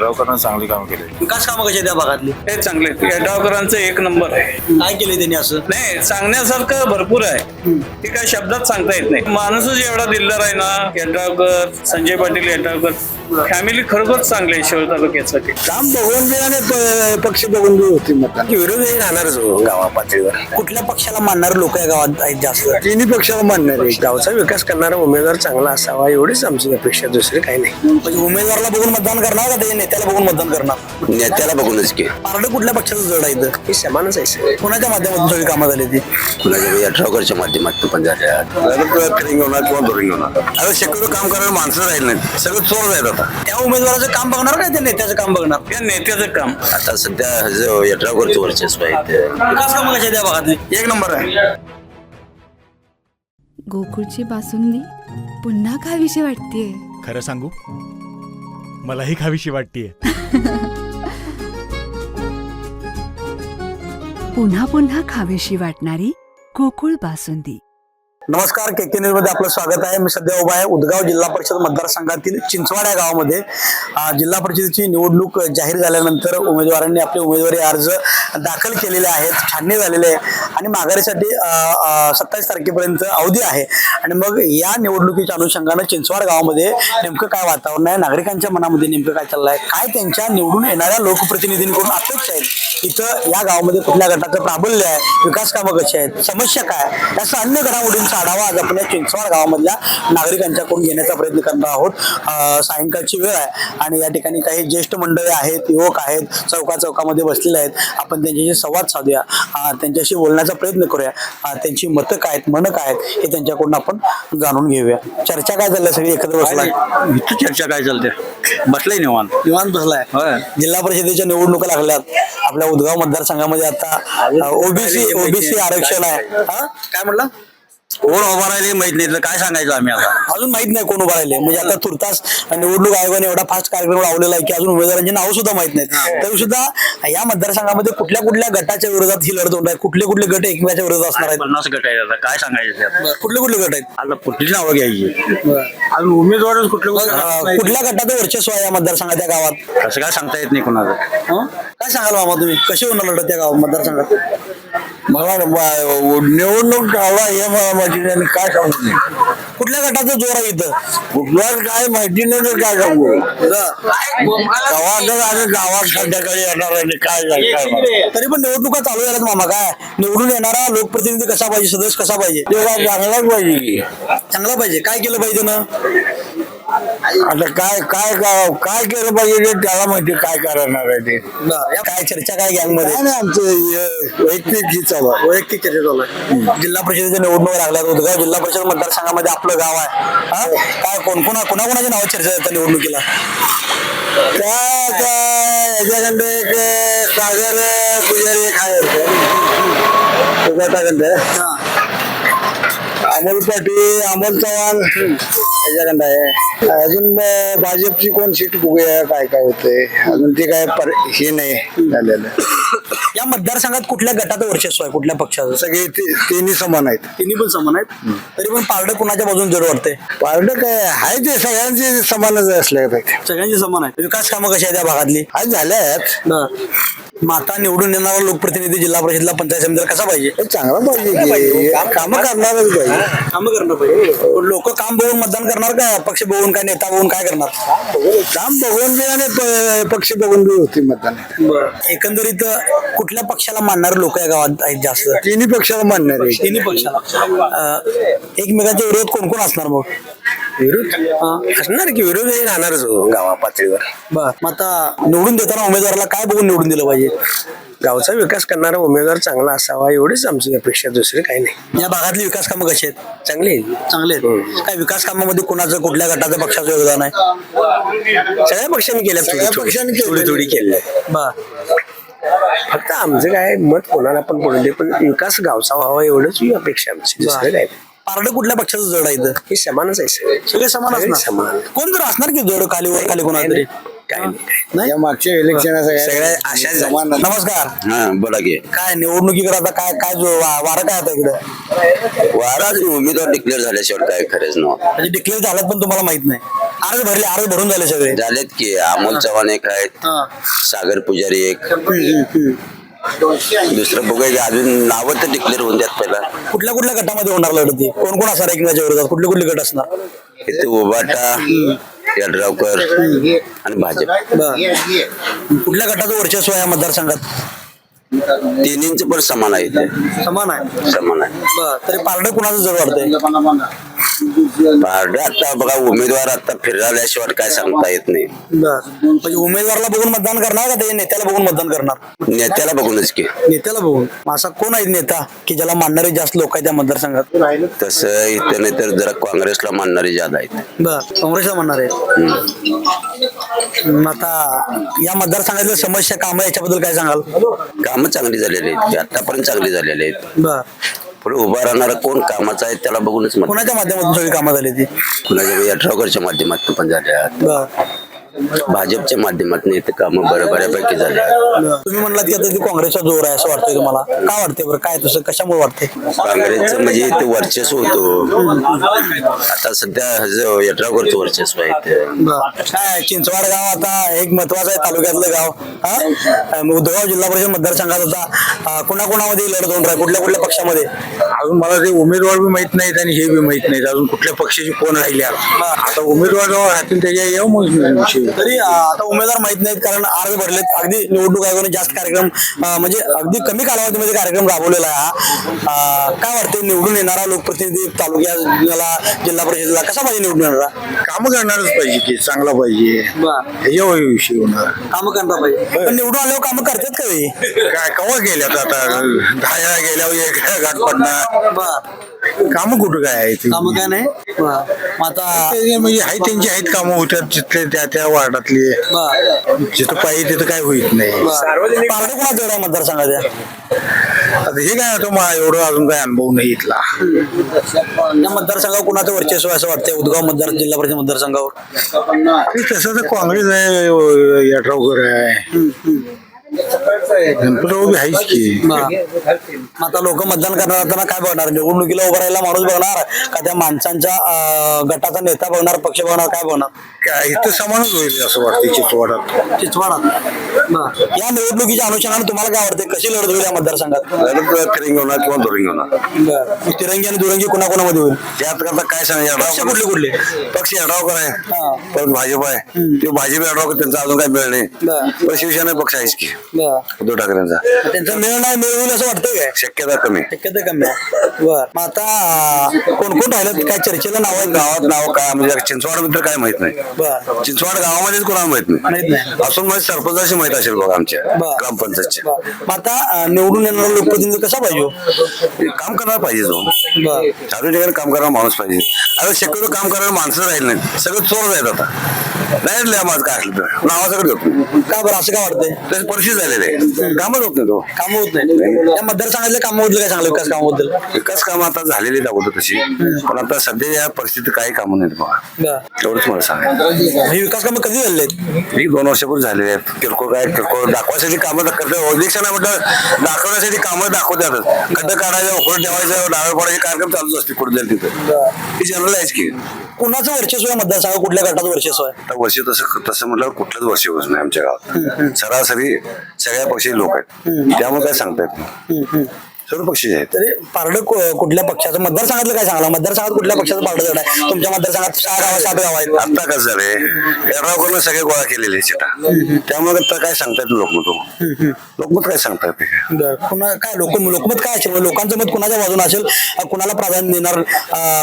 गावकरांना चांगली काम केले. विकास कामं कशी त्या भागातली हे चांगले येड्रावकरांचं एक नंबर आहे. काय केले त्यांनी असं? नाही सांगण्यासारखं भरपूर आहे. ते काय शब्दात सांगता येत नाही. माणूसच एवढा दिलदार आहे ना येड्रावकर, संजय पाटील येड्रावकर फॅमिली खरोखरच चांगली आहे शहर तालुक्यासाठी. काम बघून बी आणि पक्ष बघून बी होती मतदान. विरोधी राहणारच गावा पातळीवर. कुठल्या पक्षाला मानणारे लोक या गावात आहेत जास्त? तिन्ही पक्षाला मानणार आहे. गावचा विकास करणारा उमेदवार चांगला असावा एवढीच आमची अपेक्षा, दुसरी काही नाही. म्हणजे उमेदवाराला बघून मतदान करणार का ते नेत्याला बघून मतदान करणार? नेत्याला बघूनच की पारडं कुठल्या पक्षाचं जड आहे इथं? हे समानच आहे सगळे. कोणाच्या माध्यमातून सगळी कामं झाली ती? कुणाच्या येड्रावकरच्या माध्यमातून पण झाल्या. फिरिंग होणार किंवा धोरिंग होणार. आता शक्यतो काम करायला माणसं राहील नाही, सगळं चोर जायत आता. त्या उमेदवाराचं काम बघणार का त्या नेत्याचं काम बघणार? या नेत्याचं काम आता सध्या येड्रावकरचं वर्चस्व आहे. विकास कामं कशी त्या भागातली? एक नंबर आहे. गोकुळची बासुंदी पुन्हा खावीशी वाटतेय. खरं सांगू, मलाही खावीशी वाटतेय. पुन्हा पुन्हा खावीशी वाटणारी गोकुळ बासुंदी. नमस्कार, के न्यूज मध्ये आपलं स्वागत आहे. मी सध्या उभा आहे उदगाव जिल्हा परिषद मतदारसंघातील चिंचवाड या गावामध्ये. जिल्हा परिषदेची निवडणूक जाहीर झाल्यानंतर उमेदवारांनी आपले उमेदवारी अर्ज दाखल केलेले आहेत, छाननी झालेले आहे आणि माघारीसाठी 27 तारखेपर्यंत अवधी आहे. आणि मग या निवडणुकीच्या अनुषंगानं चिंचवाड गावामध्ये नेमकं काय वातावरण आहे, नागरिकांच्या मनामध्ये नेमकं काय चाललं आहे, काय त्यांच्या निवडून येणाऱ्या लोकप्रतिनिधींकडून अपेक्षा आहेत, इथं या गावामध्ये कुठल्या गटाचं प्राबल्य आहे, विकास कामं कशी आहेत, समस्या काय, याचा अन्य घडामोडींचा आढावा आज आपण या चिंचवाड गावामधल्या नागरिकांच्याकडून घेण्याचा प्रयत्न करणार आहोत. सायंकाळची वेळ आहे आणि या ठिकाणी काही ज्येष्ठ मंडळी आहेत, युवक आहेत, चौकामध्ये बसलेले आहेत. आपण त्यांच्याशी संवाद साधूया, त्यांच्याशी बोलण्याचा प्रयत्न करूया. त्यांची मतं काय आहेत, मनं काय आहेत हे त्यांच्याकडून आपण जाणून घेऊया. चर्चा काय चालल्या सगळी एकत्र बसलाय? चर्चा काय चालते? बसलाय निवांत बसलाय. जिल्हा परिषदेच्या निवडणुका लागल्यात आपल्या उदगाव मतदारसंघामध्ये. आता ओबीसी आरक्षण आहे. काय म्हणलं? कोण उभा राहिले माहित नाही तर काय सांगायचं आम्ही आता. अजून माहित नाही कोण उभा राहिले. म्हणजे आता तुर्तास निवडणूक आयोगाने एवढा फास्ट कार्यक्रम लावलेला आहे की अजून उमेदवारांची नाव सुद्धा माहित नाहीत. तरी सुद्धा या मतदारसंघामध्ये कुठल्या कुठल्या गटाच्या विरोधात ही लढत होणार आहे, कुठले गट एकमेकाच्या विरोधात असणार आहेत? 50 गट आहे आता, काय सांगायचं त्यात? कुठले गट आहेत? आता कुठली नावं घ्यायची? अजून उमेदवारच कुठल्या गटाचं वर्चस्व आहे या मतदारसंघात, त्या गावात? कसं काय सांगता येत नाही कोणाचं. काय सांगाल मामा तुम्ही, कशी होणार लढत त्या गावात मतदारसंघात? मला निवडणूक गावा हे माहिती नाही, काय सांगू नाही. कुठल्या गटाचं जोर आहे इथं? कुठला काय माहिती नाही तर काय सांगू. गावात संध्याकाळी येणार आहे काय. तरी पण निवडणुका चालू झाल्यात मामा. काय निवडून येणारा लोकप्रतिनिधी कसा पाहिजे, सदस्य कसा पाहिजे? तेव्हा चांगलाच पाहिजे की. चांगला पाहिजे. काय केलं पाहिजे ना? आता काय काय काय केलं पाहिजे ते त्याला माहिती काय करणार आहे ते. काय चर्चा काय गँग मध्ये? काय नाही आमचं वैयक्तिक ही चालू आहे. वैयक्तिक चर्चा चालू आहे. जिल्हा परिषदेच्या निवडणुका लागल्यात. उदगाव जिल्हा परिषद मतदारसंघामध्ये आपलं गाव आहे. काय कोणाकोणाच्या नावात चर्चा येतात निवडणुकीला? याच्याकडे एक सागर पुजारी एक आहे, अमोल पाटील, अमोल चव्हाण याच्याकडे आहे. अजून भाजपची कोण सीट बघूया काय काय होतंय. अजून ते काय हे नाही झालेलं. या मतदारसंघात कुठल्या गटाचं वर्चस्व आहे, कुठल्या पक्षाचं? सगळे तिन्ही समान आहेत. तिन्ही पण समान आहेत. तरी पण पारडं कुणाच्या बाजून जड वाटतंय? पारडं काय आहे ते सगळ्यांचे समानच असले पाहिजे. सगळ्यांची समान आहे. विकास कामं कशी आहेत त्या भागातली? आज झाल्यात. माता निवडून येणारा लोकप्रतिनिधी जिल्हा परिषदला, पंचायत समितीला कसा पाहिजे? चांगला पाहिजे की. कामं करणारच पाहिजे. कामं करणं पाहिजे. लोक काम बघून मतदान करणार का पक्ष बघून, काय नेता बघून काय करणार? काम बघून बी आणि पक्ष बघून बी होती मतदान. एकंदरीत कुठल्या पक्षाला मानणारे लोक या गावात आहेत जास्त? तिन्ही पक्षाला मानणार आहे. तिन्ही पक्षाला. एकमेकांच्या विरोध कोण कोण असणार मग? विरोध असणार की, विरोध हे राहणारच गावा पातळीवर. मग आता निवडून देताना उमेदवाराला काय बघून निवडून दिलं पाहिजे? गावचा विकास करणारा उमेदवार चांगला असावा एवढीच आमची अपेक्षा, दुसरी काही नाही. या भागातली विकास कामं कशी आहेत? चांगली आहे. चांगले आहेत. काय विकास कामामध्ये कोणाचं, कुठल्या गटाचं, पक्षाचं योगदान आहे? सगळ्या पक्षांनी केल्या, थोडी केली. फक्त आमचं काय मत कोणाला पण पडून दे, पण विकास गावचा व्हावा एवढंच अपेक्षा आमची, दुसरं काय. पारडं कुठल्या पक्षाचं जड आहे इथं? हे समानच आहे. सगळे समान असणार. समान. कोण तर असणार की जड, खाली वर खाली कोणाला तरी? काय नाही या मागच्या इलेक्शन सगळ्या अशाच झाल्या. नमस्कार. हा बोला की काय निवडणुकीकडे आता काय काय वारं काय आता इकडे वाराज उमेदवार डिक्लेअर झाल्याशिवाय काय खरंच नव्हतं म्हणजे डिक्लेअर झाल्यात पण तुम्हाला माहित नाही. अर्ज भरून झाले सगळे. झालेत की अमोल चव्हाण एक आहेत, सागर पुजारी एक, दुसरं बघूया की अजून नावं तर डिक्लेअर होऊन द्यात पहिला. कुठल्या कुठल्या गटामध्ये होणार लढती? कोण कोण असणार एकमेकांच्या विरोधात? कुठले कुठले गट असणार? इथे उबाटा, यड्रावकर आणि भाजप कुठल्या गटाचं वर्चस्व आहे या मतदारसंघात? तिन्हींचं पण समान आहे इथे, समान आहे. समान आहे. तरी पारडं कुणाचं जर वाटतंय? पहाटे आता बघा उमेदवार आता फिरल्याशिवाय काय सांगता येत नाही. म्हणजे उमेदवाराला बघून मतदान करणार का ते नेत्याला बघून मतदान करणार? नेत्याला बघूनच की. नेत्याला बघून. असा कोण आहे नेता की ज्याला मानणारे जास्त लोक आहेत त्या मतदारसंघात? तसं इथे नाही तर जरा काँग्रेसला मानणारे ज्यादा आहेत. काँग्रेसला म्हणणार आहे. आता या मतदारसंघातल्या समस्या कामं याच्याबद्दल काय सांगाल? कामं चांगली झालेली आहेत, आतापर्यंत चांगली झालेली आहेत. पुढे उभा राहणारा कोण कामाचा आहे त्याला बघूनच मत. कोणाच्या माध्यमातून सगळी कामं झाली ती? कुणाच्या यड्रावकरच्या माध्यमातून पण झाल्या, भाजपच्या माध्यमातून इथे कामं बऱ्यापैकी झाल्या. तुम्ही म्हणलात की आता ते काँग्रेसचा जोर आहे असं वाटतंय तुम्हाला? काय वाटतंय बरं? काय तसं कशामुळे वाटतंय? काँग्रेसचं म्हणजे इथे वर्चस्व होतो. आता सध्या यड्रावकरचं वर्चस्व आहे इथे. काय चिंचवाड गाव आता एक महत्वाचं आहे तालुक्यातलं गाव. उदगाव जिल्हा परिषद मतदारसंघात आता कुणाकुणामध्ये लढत होणार आहे? कुठल्या कुठल्या पक्षामध्ये? अजून मला ते उमेदवार बी माहित नाहीत आणि हे बी माहित नाहीत अजून कुठल्या पक्षाची कोण राहिल्या. आता उमेदवार जेव्हा राहतील त्याच्या येऊ मग विषय. तरी आता उमेदवार माहित नाहीत कारण अर्ज भरलेत. अगदी निवडणूक आयोगाने जास्त कार्यक्रम म्हणजे अगदी कमी कालावधीमध्ये कार्यक्रम राबवलेला आहे हा. काय वाटतं निवडून येणारा लोकप्रतिनिधी तालुक्याला जिल्हा परिषदेला कसा पाहिजे निवडून येणारा? काम करणारच पाहिजे की चांगला पाहिजे याच्यावर विषय होणार. काम करणार पाहिजे. पण निवडून आल्यावर काम करतात का ते? काय कवा गेल्यात आता 10 गेल्यावर एक गाठ पडणार. काम कुठं काय आहे ते? काम काय नाही. आता ते म्हणजे आहे त्यांची आहेत कामं होतात जिथले त्या वार्डातले. जिथं पाहिजे तिथं काय होईत नाही. पारडं कोणाचं आहे मतदारसंघात या? आता हे काय आता एवढं अजून काय अनुभव नाही इथला. या मतदारसंघावर कुणाचं वर्चस्व आहे असं वाटतंय उदगाव जिल्हा परिषद मतदारसंघावर? तसं तर काँग्रेस आहे, यड्रावकर आहे, गणपतराव बी आहेच की. आता लोक मतदान करणार असताना काय बघणार? निवडणुकीला उभं राहायला माणूस बघणार का त्या माणसांच्या गटाचा नेता बघणार, पक्ष बघणार, काय बघणार? काय इथं समानच होईल असं वाटतं चिचवाडात. चिचवाडात या निवडणुकीच्या अनुषंगाने तुम्हाला काय वाटतं? कशी लढत होईल या मतदारसंघात? फिरिंग होणार किंवा दुरिंग होणार. तिरंगी आणि दुरंगी कुणाकुणामध्ये होईल? त्यात करता काय पक्ष कुठले कुठले? पक्ष यड्रावकर आहे, हा. परत भाजप आहे. ते भाजप यड्रावकर त्यांचा अजून काय मिळ नाही. पण शिवसेना पक्ष आहेच की उद्धव ठाकरेंचा. त्यांचा मिळ नाही मिळ होईल असं वाटतंय काय? शक्यता कमी. शक्यता कमी आहे. बर मग आता कोण कोण राहिलं? काय चर्चेला नाव आहे? गावात नाव काय म्हणजे चिंचवाड मित्र काय माहित नाही. बर चिंचवाड गावामध्येच कोणाला माहित नाही. माहित नाही. असून माझ्या सरपंचाशी माहित असेल बघा आमच्या बरं. ग्रामपंचायतच्या. मग आता निवडून येणारा लोकप्रतिनिधी कसा पाहिजे? काम करणार पाहिजे तो. बर चालू ठिकाणी काम करणारा माणूस पाहिजे. आता शक्यतो काम करणारे माणसं राहील नाही, सगळं चोर आहेत आता. नाही माझं काय असलं तर नावासकट घेतो. का बरं असं काय वाटतंय? तसे परिस्थिती झालेले आहे, कामच होत नाही तो. काम होत नाही. या मतदारसंघातल्या कामाबद्दल काय सांगलं? विकास कामाबद्दल? विकास काम आता झालेली दाखवतो तशी, पण आता सध्या या परिस्थितीत काही कामं नाहीत बघा. बर एवढंच मला सांगायचं. हे विकास कामं कधी झालेले आहेत? ही 2 वर्षापूर्वी झालेले आहेत. किरकोळ दाखवायसाठी कामं करतात. इलेक्शन म्हटलं दाखवण्यासाठी कामं दाखवतातच. खड्डे काढायचं, उकड ठेवायचं, डाळ पडायचे कार्यक्रम चालूच असते कुठे जाईल तिथं. ही जनरल आहेच की. कुणाचं वर्चस्व आहे मतदारसंघात? कुठल्या गटाचं वर्चस्व आहे? आता वर्ष तसं म्हटलं कुठलंच वर्ष होत नाही आमच्या गावात. सरासरी सगळ्या पक्षी लोक आहेत, त्यामुळे काय सांगता येत नाही. सर्व पक्षी आहेत. तरी पारडं कुठल्या पक्षाचं? मतदारसंघातलं काय सांगला? मतदारसंघात कुठल्या पक्षाचं पारडं जड आहे? तुमच्या मतदारसंघात 6 गाव 7 गाव आहेत. आता कसं झालंय, यड्रावकरनं सगळे गोळा केलेले सीटा, त्यामुळे आता काय सांगता येत लोकमत काय सांगता येते? कुणा काय लोकमत काय असेल? लोकांचं मत कुणाच्या बाजूने असेल? कुणाला प्राधान्य देणार?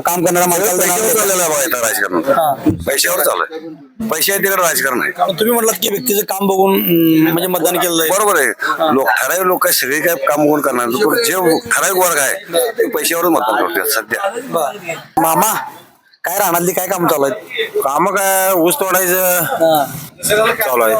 काम करणारा माणसाला पैशावर देणार? चाललेलं आहे बघा इथं राजकारण. पैशावर चालू आहे. पैसे आहे तिकडे राजकारण आहे. तुम्ही म्हटलात की व्यक्तीचं काम बघून म्हणजे मतदान केलं आहे. बरोबर आहे. ठराविक लोक काय सगळे काय काम बघून करणार. जे ठराविक वर्ग आहे ते पैशावरच मतदान करतात सध्या. मामा काय राहणारली काय काम चालू आहेत? काम काय ऊस तोडायचं चालू आहे.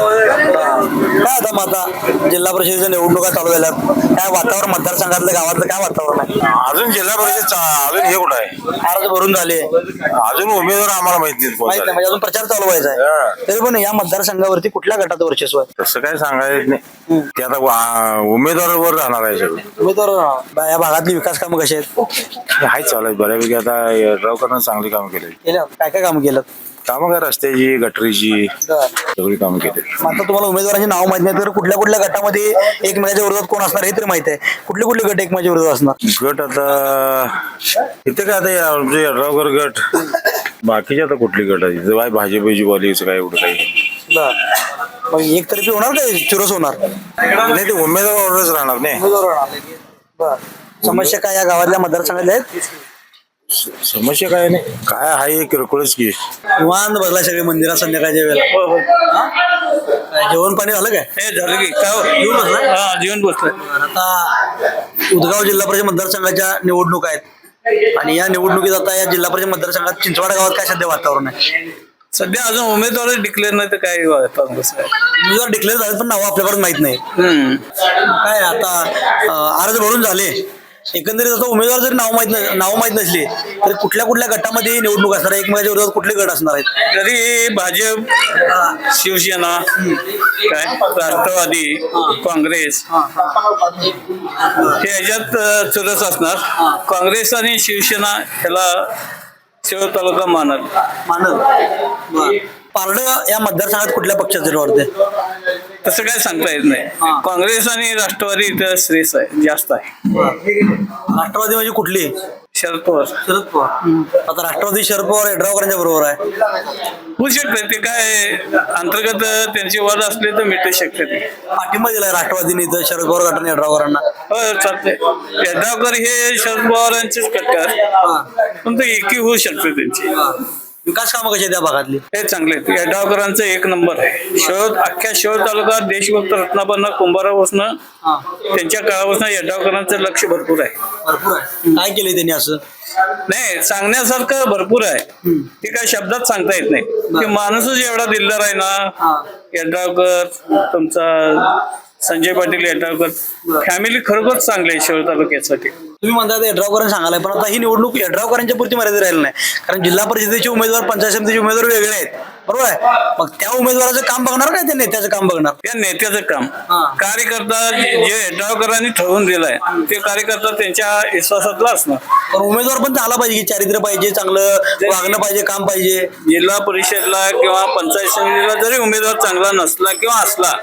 काय आता मग आता जिल्हा परिषदेच्या निवडणुका चालू झाल्यात, काय वातावरण मतदारसंघातलं गावातलं काय वातावरण आहे? अजून जिल्हा परिषद अजून हे कुठं आहे? अर्ज भरून झाले अजून उमेदवार आम्हाला माहित नाहीत कोण माहित नाही, झाले. म्हणजे अजून प्रचार चालू व्हायचा आहे. तरी पण या मतदारसंघावरती कुठल्या गटाचं वर्चस्व आहे? तसं काय सांगायचं नाही ते आता उमेदवारावर राहणार आहे सगळं. उमेदवार या भागातली विकास कामं कशी आहेत? हाय चालू आहे बऱ्यापैकी. आता रावकरांना चांगली कामं केली. केल्या काय काय कामं केलं? कामं काय रस्त्याची गटरीची सगळी कामं केली. मग आता तुम्हाला उमेदवारांची नाव माहित नाही तर कुठल्या कुठल्या गटामध्ये एकमेकाच्या विरोधात कोण असणार हे तरी माहित आहे. कुठले कुठले गट एकमेकाच्या विरोधात असणार? गट आता इथे काय आता आमचे यड्रावकर गट बाकीचे आता कुठली गट आहे इथं काय भाजपची बॉलिंगचं काय एवढं काही मग एकतर्फी होणार काय चुरस होणार? नाही. ते उमेदवारावरच राहणार नाही. समस्या काय या गावातल्या मतदारसंघातल्या आहेत? समस्या काय नाही काय आहे किरकोळच की. निवांत बसला सगळे मंदिरात संध्याकाळच्या वेळेला. काय जेवण पाणी झालं काय? हे झालं की काय हो? जेवून बसलाय? हा जेवण बसलं. आता उदगाव जिल्हा परिषद मतदारसंघाच्या निवडणूक आहेत आणि या निवडणुकीत आता या जिल्हा परिषद मतदारसंघात चिंचवाडा गावात काय सध्या वातावरण आहे? सध्या अजून उमेदवार डिक्लेअर नाही तर काय वातावरण कसं आहे? उमेदवार डिक्लेअर झाले पण नाव आपल्याकडे माहित नाही. काय आता अर्ज भरून झाले, एकंदरीत आता उमेदवार जरी नाव माहित नसली तरी कुठल्या कुठल्या गटामध्ये निवडणूक असणार आहे? एकमेकाच्या विरोधात कुठले गट असणार आहेत? जरी भाजप, शिवसेना, काय राष्ट्रवादी, काँग्रेस हे ह्याच्यात चुरस असणार. काँग्रेस आणि शिवसेना ह्याला शिव तालुका मानद पारड या मतदारसंघात कुठल्या पक्षाचे वाटते? तसं काय सांगता येत नाही. काँग्रेस आणि राष्ट्रवादी इथं श्रेष्ठ आहे, जास्त आहे. राष्ट्रवादी म्हणजे कुठली? शरद पवार शरद पवार. आता राष्ट्रवादी शरद पवार यड्रावकरांच्या बरोबर आहे. होऊ शकते ते काय अंतर्गत त्यांचे वाद असले तर मिटू शकते ते. पाठिंबा दिलाय राष्ट्रवादीने इथं शरद पवार गटाने यड्रावकरांना. हो चालतंय. यड्रावकर हे शरद पवारांचेच कट्टर पण ते एकी होऊ शकते त्यांची. विकास कामं कशी आहेत त्या भागातली? हे चांगले आहेत. यड्रावकरांचं एक नंबर आहे. अख्ख्या शहर तालुक्यात देशभक्त रत्नापन्ना कुंभारापासून त्यांच्या काळापासून यड्रावकरांचं लक्ष भरपूर आहे. भरपूर आहे. काय केलंय त्यांनी असं? नाही सांगण्यासारखं भरपूर आहे. ते काय शब्दात सांगता येत नाही. ते माणूसच एवढा दिलदार आहे ना. यड्रावकर, तुमचा संजय पाटील यड्रावकर फॅमिली खरोखर चांगली आहे शहर तालुक्यासाठी. तुम्ही म्हणता यड्रावकरांनी सांगायला, पण आता ही निवडणूक यड्रावकरांच्या पुरती मर्यादित राहिली नाही. कारण जिल्हा परिषदेचे उमेदवार, पंचायत समितीचे उमेदवार वेगळे आहेत, बरोबर आहे? मग त्या उमेदवाराचं काम बघणार काय त्या नेत्याचं काम बघणार? त्या नेत्याचं काम कार्यकर्ता जे यड्रावकरांनी ठरवून दिलंय ते कार्यकर्ता त्यांच्या विश्वासातला असणार. पण उमेदवार पण चांगला पाहिजे की चारित्र्य पाहिजे, चांगलं वागणं पाहिजे, काम पाहिजे. जिल्हा परिषदला किंवा पंचायत समितीला जरी उमेदवार चांगला नसला किंवा असला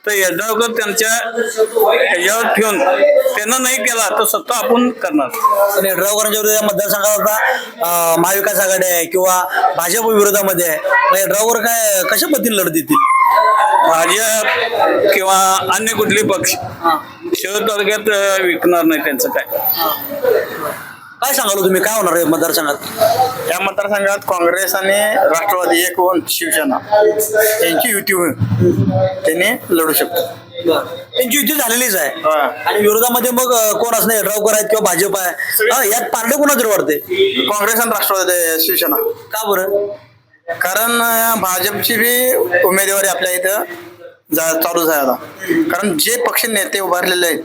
तर यड्रावकर त्यांच्या ह्याच्यावर ठेवून त्यांना नाही केला तर स्वतः आपण करणार. पण यड्रावकरांच्या विरोधात मतदारसंघात आता महाविकास आघाडी आहे किंवा भाजप विरोधामध्ये आहे. मग यड्रावकर काय कशा पद्धतीने लढत देतील? भाजप किंवा अन्य कुठले पक्ष शहर तालुक्यात विकणार नाही त्यांचं काय. काय सांगाल तुम्ही, काय होणार आहे मतदारसंघात? या मतदारसंघात काँग्रेस आणि राष्ट्रवादी एक होऊन शिवसेना यांची युती होऊन त्यांनी लढू शकतो. त्यांची युती झालेलीच आहे आणि विरोधामध्ये मग कोण असणार? यड्रावकर आहेत किंवा भाजप आहे? यात पारडे कोणाचं वाढते? काँग्रेस आणि राष्ट्रवादी शिवसेना. का बरं? कारण भाजपची बी उमेदवारी आपल्या इथं चालूच आहे आता. कारण जे पक्ष नेते उभारलेले आहेत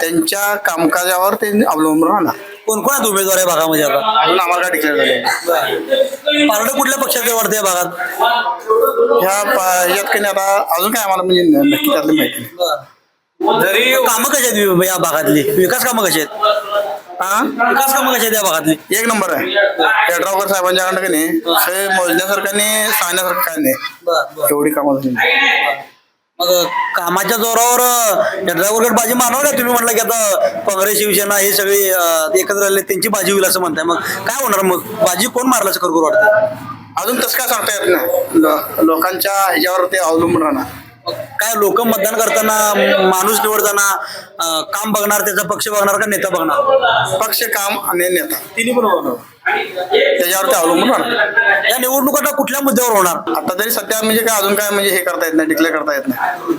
त्यांच्या कामकाजावर ते अवलंबून राहणार. कोण कोण आहेत उमेदवार आहे भागामध्ये आता? अजून आम्हाला काय डिक्लेअर झाले पारडे कुठल्या पक्षाचे वाढते या भागात? ह्यात काही आता अजून काय आम्हाला म्हणजे नक्की त्यातलं माहिती नाही. जरी कामं कशी आहेत या भागातली? विकास कामं कशी आहेत? विकास कामं कशी आहेत या भागातली? एक नंबर आहे. यड्रावकर साहेबांच्याकडनं की नाही हे मोजण्यासारखं आणि सांगण्यासारखं काय नाही. एवढी कामं झाली. मग कामाच्या जोरावर यड्रावकर बाजी मारणार का? तुम्ही म्हटलं की आता काँग्रेस शिवसेना हे सगळे एकत्र राहिले त्यांची बाजी होईल असं म्हणताय. मग काय होणार? मग बाजी कोण मारलं असं करू वाटतं? अजून तसं काय सांगता येत नाही. लोकांच्या ह्याच्यावर ते अवलंबून राहणार. काय लोक मतदान करताना, माणूस निवडताना काम बघणार, त्याचा पक्ष बघणार का नेता बघणार? पक्ष, काम आणि नेता तिन्ही पण बघणार. त्याच्यावर ते अवलंबून राहणार. या निवडणुका कुठल्या मुद्द्यावर होणार? आता तरी सध्या म्हणजे काय अजून काय म्हणजे हे करता येत नाही, डिक्लेअर करता येत नाही.